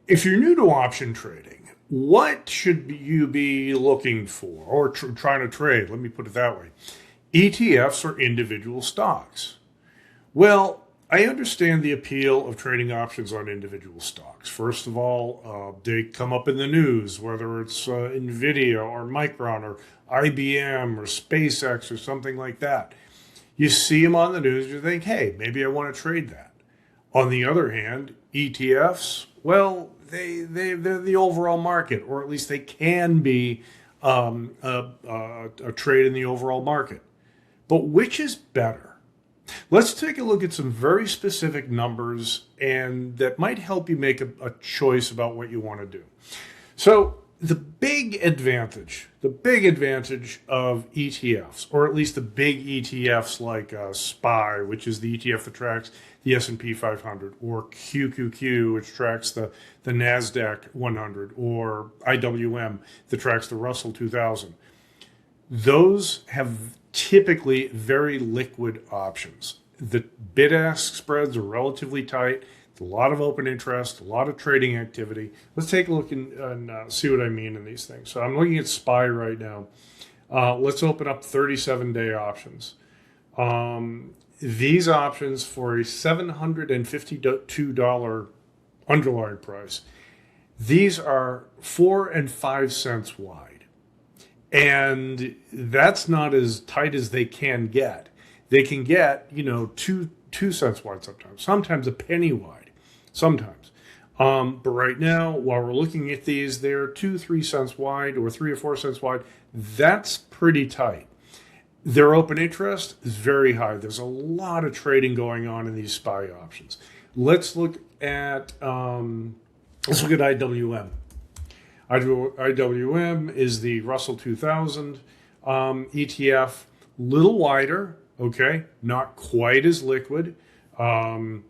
If you're new to option trading, what should you be looking for or trying to trade? Let me put it that way. ETFs or individual stocks? Well, I understand the appeal of trading options on individual stocks. First of all, they come up in the news, whether it's Nvidia or Micron or IBM or SpaceX or something like that. You see them on the news, you think, hey, maybe I want to trade that. On the other hand, ETFs, well, they're the overall market, or at least they can be a trade in the overall market. But which is better? Let's take a look at some very specific numbers and that might help you make a choice about what you want to do. So the big advantage of ETFs, or at least the big ETFs like SPY, which is the ETF that tracks the S&P 500, or QQQ, which tracks the NASDAQ 100, or IWM that tracks the Russell 2000. Those have typically very liquid options. The bid-ask spreads are relatively tight. A lot of open interest, a lot of trading activity. Let's take a look and see what I mean in these things. So I'm looking at SPY right now. Let's open up 37-day options. These options for a $752 underlying price, these are 4 and 5 cents wide. And that's not as tight as they can get. They can get, 2 cents wide sometimes a penny wide, sometimes. But right now, while we're looking at these, they're 2-3 cents wide or 3 or 4 cents wide. That's pretty tight. Their open interest is very high. There's a lot of trading going on in these SPY options. Let's look at IWM. IWM is the Russell 2000 ETF, little wider, okay, not quite as liquid, 5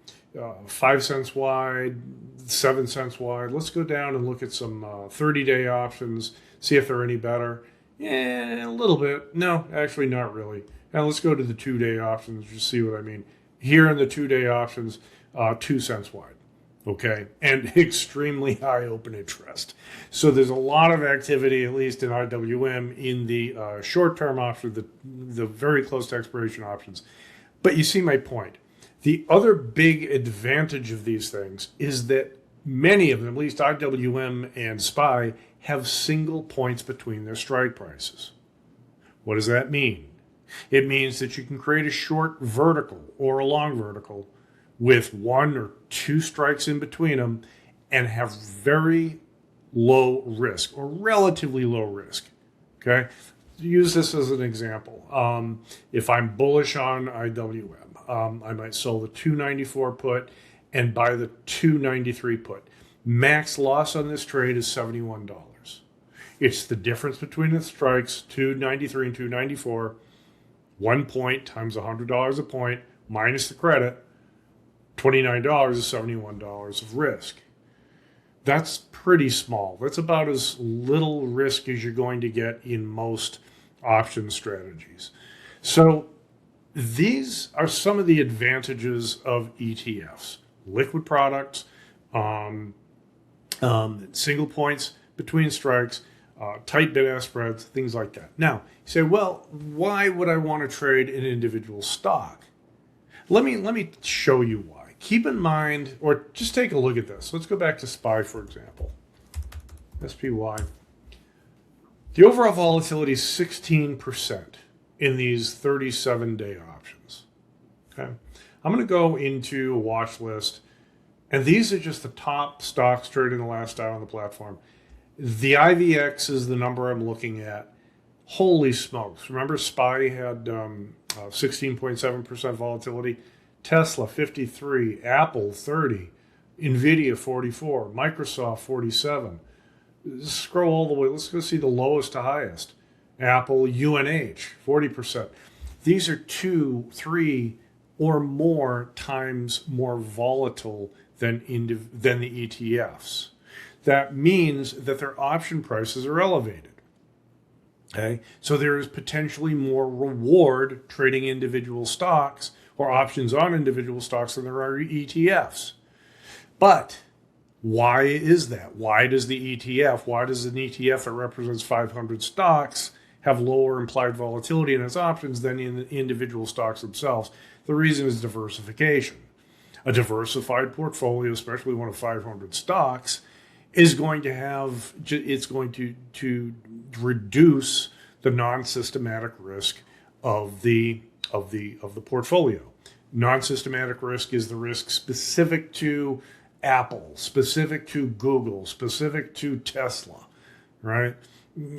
cents wide, 7 cents wide. Let's go down and look at some 30-day options, see if they're any better. Yeah, a little bit. No, actually not really. Now let's go to the 2-day options, just see what I mean. Here in the 2-day options, 2 cents wide. Okay, and extremely high open interest. So there's a lot of activity, at least in IWM, in the short-term option, the very close to expiration options. But you see my point. The other big advantage of these things is that many of them, at least IWM and SPY, have single points between their strike prices. What does that mean? It means that you can create a short vertical or a long vertical with 1 or 2 strikes in between them and have very low risk or relatively low risk. Okay, use this as an example. If I'm bullish on IWM, I might sell the 294 put and buy the 293 put. Max loss on this trade is $71. It's the difference between the strikes, 293 and 294, 1 point times $100 a point minus the credit. $29 is $71 of risk. That's pretty small. That's about as little risk as you're going to get in most option strategies. So these are some of the advantages of ETFs. Liquid products, single points between strikes, tight bid-ask spreads, things like that. Now, you say, well, why would I want to trade an individual stock? Let me show you why. Keep in mind, or just take a look at this. Let's go back to SPY, for example. SPY. The overall volatility is 16% in these 37-day options. Okay, I'm going to go into a watch list, and these are just the top stocks traded in the last hour on the platform. The IVX is the number I'm looking at. Holy smokes. Remember SPY had 16.7% volatility? Tesla 53, Apple 30, Nvidia 44, Microsoft 47. Scroll all the way. Let's go see the lowest to highest. Apple, UNH 40%. These are 2, 3, or more times more volatile than the ETFs. That means that their option prices are elevated. Okay, so there is potentially more reward trading individual stocks or options on individual stocks than there are ETFs. But Why is that? Why does an ETF that represents 500 stocks have lower implied volatility in its options than in the individual stocks themselves? The reason is diversification. A diversified portfolio, especially one of 500 stocks, is going to reduce the non-systematic risk of the portfolio. Non-systematic risk is the risk specific to Apple, specific to Google, specific to Tesla, right?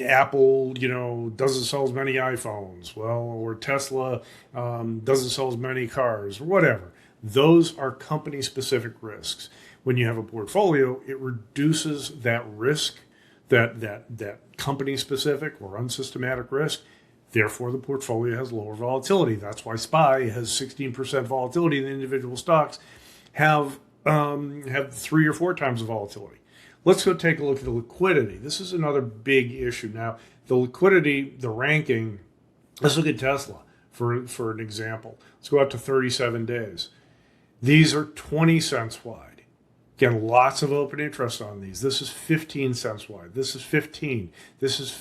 Apple, doesn't sell as many iPhones, or Tesla doesn't sell as many cars, or whatever. Those are company-specific risks. When you have a portfolio, it reduces that risk, that company-specific or unsystematic risk. Therefore, the portfolio has lower volatility. That's why SPY has 16% volatility, and the individual stocks have 3 or 4 times the volatility. Let's go take a look at the liquidity. This is another big issue. Now, the liquidity, the ranking, let's look at Tesla for an example. Let's go out to 37 days. These are 20 cents wide. Again, lots of open interest on these. This is 15 cents wide. This is 15. This is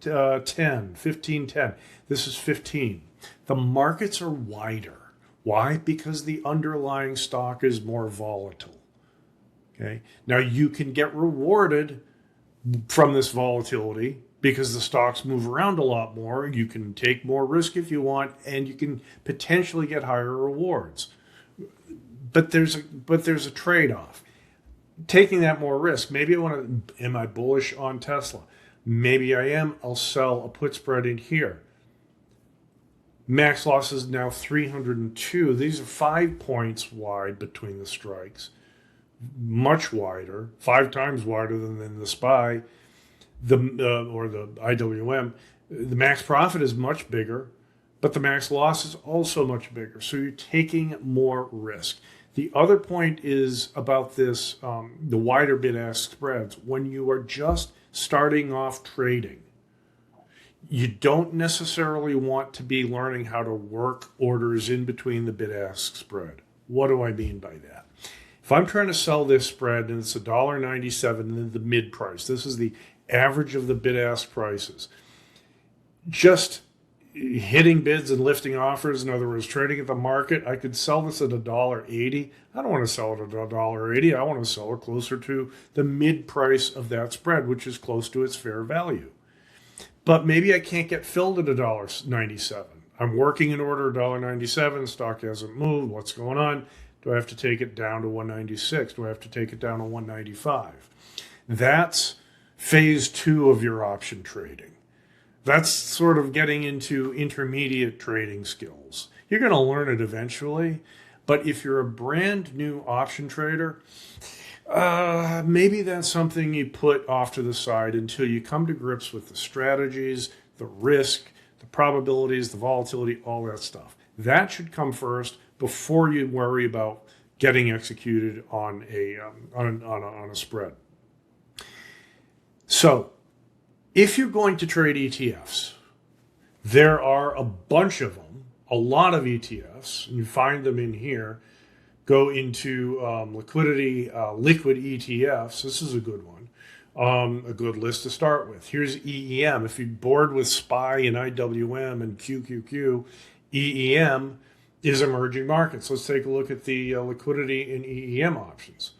10, 15, 10. This is 15. The markets are wider. Why? Because the underlying stock is more volatile. Okay. Now you can get rewarded from this volatility because the stocks move around a lot more. You can take more risk if you want, and you can potentially get higher rewards. But there's a trade-off. Taking that more risk, maybe am I bullish on Tesla? Maybe I am. I'll sell a put spread in here. Max loss is now 302. These are 5 points wide between the strikes. Much wider, 5 times wider than the SPY, or the IWM. The max profit is much bigger, but the max loss is also much bigger. So you're taking more risk. The other point is about this, the wider bid-ask spreads. When you are just starting off trading, you don't necessarily want to be learning how to work orders in between the bid-ask spread. What do I mean by that? If I'm trying to sell this spread and it's $1.97 in the mid price, this is the average of the bid-ask prices. Just hitting bids and lifting offers, in other words, trading at the market, I could sell this at $1.80. I don't want to sell it at $1.80. I want to sell it closer to the mid price of that spread, which is close to its fair value. But maybe I can't get filled at $1.97. I'm working in order $1.97. Stock hasn't moved. What's going on? Do I have to take it down to 196? Do I have to take it down to 195? That's phase 2 of your option trading. That's sort of getting into intermediate trading skills. You're going to learn it eventually, but if you're a brand new option trader, maybe that's something you put off to the side until you come to grips with the strategies, the risk, the probabilities, the volatility, all that stuff. That should come first before you worry about getting executed on a spread. So, if you're going to trade ETFs, there are a bunch of them, a lot of ETFs, and you find them in here. Go into Liquidity, liquid ETFs. This is a good one, a good list to start with. Here's EEM. If you're bored with SPY and IWM and QQQ, EEM is emerging markets. Let's take a look at the liquidity in EEM options.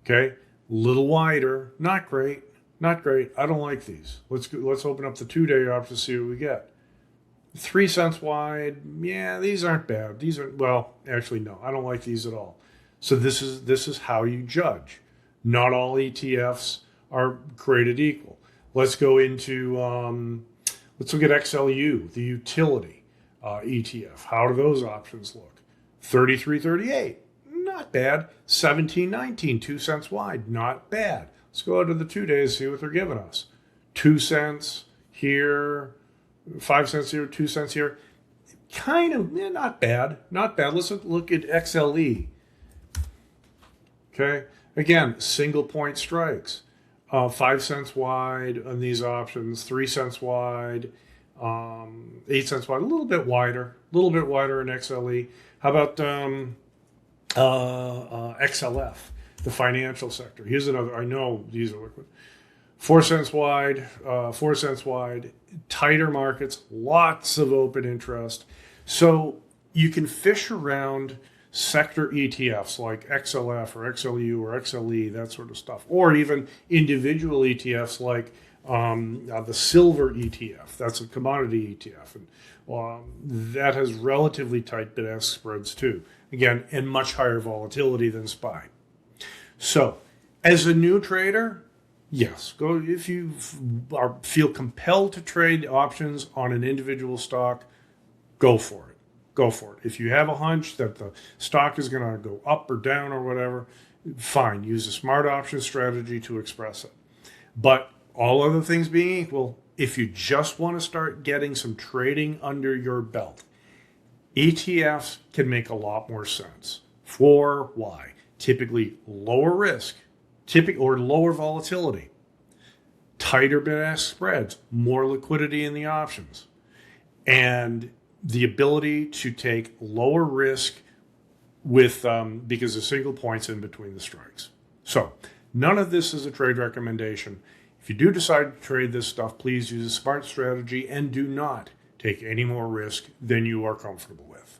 Okay, little wider, not great. Not great. I don't like these. Let's open up the 2-day option to see what we get. 3 cents wide. Yeah, these aren't bad. These are, well, actually no. I don't like these at all. So this is how you judge. Not all ETFs are created equal. Let's go into let's look at XLU, the utility ETF. How do those options look? 33.38. Not bad. 17.19. 2 cents wide. Not bad. Let's go out to the 2 days, see what they're giving us. 2 cents here, 5 cents here, 2 cents here. Kind of, not bad, not bad. Let's look at XLE. Okay, again, single point strikes. 5 cents wide on these options, 3 cents wide, 8 cents wide, a little bit wider in XLE. How about XLF? the financial sector. Here's another, I know these are liquid. 4 cents wide, tighter markets, lots of open interest. So you can fish around sector ETFs like XLF or XLU or XLE, that sort of stuff, or even individual ETFs like the silver ETF. That's a commodity ETF, and that has relatively tight bid-ask spreads too. Again, and much higher volatility than SPY. So, as a new trader, yes, go if you feel compelled to trade options on an individual stock, go for it. Go for it. If you have a hunch that the stock is going to go up or down or whatever, fine. Use a smart option strategy to express it. But all other things being equal, if you just want to start getting some trading under your belt, ETFs can make a lot more sense. For why? Typically lower risk, or lower volatility, tighter bid-ask spreads, more liquidity in the options, and the ability to take lower risk with because of single points in between the strikes. So none of this is a trade recommendation. If you do decide to trade this stuff, please use a smart strategy and do not take any more risk than you are comfortable with.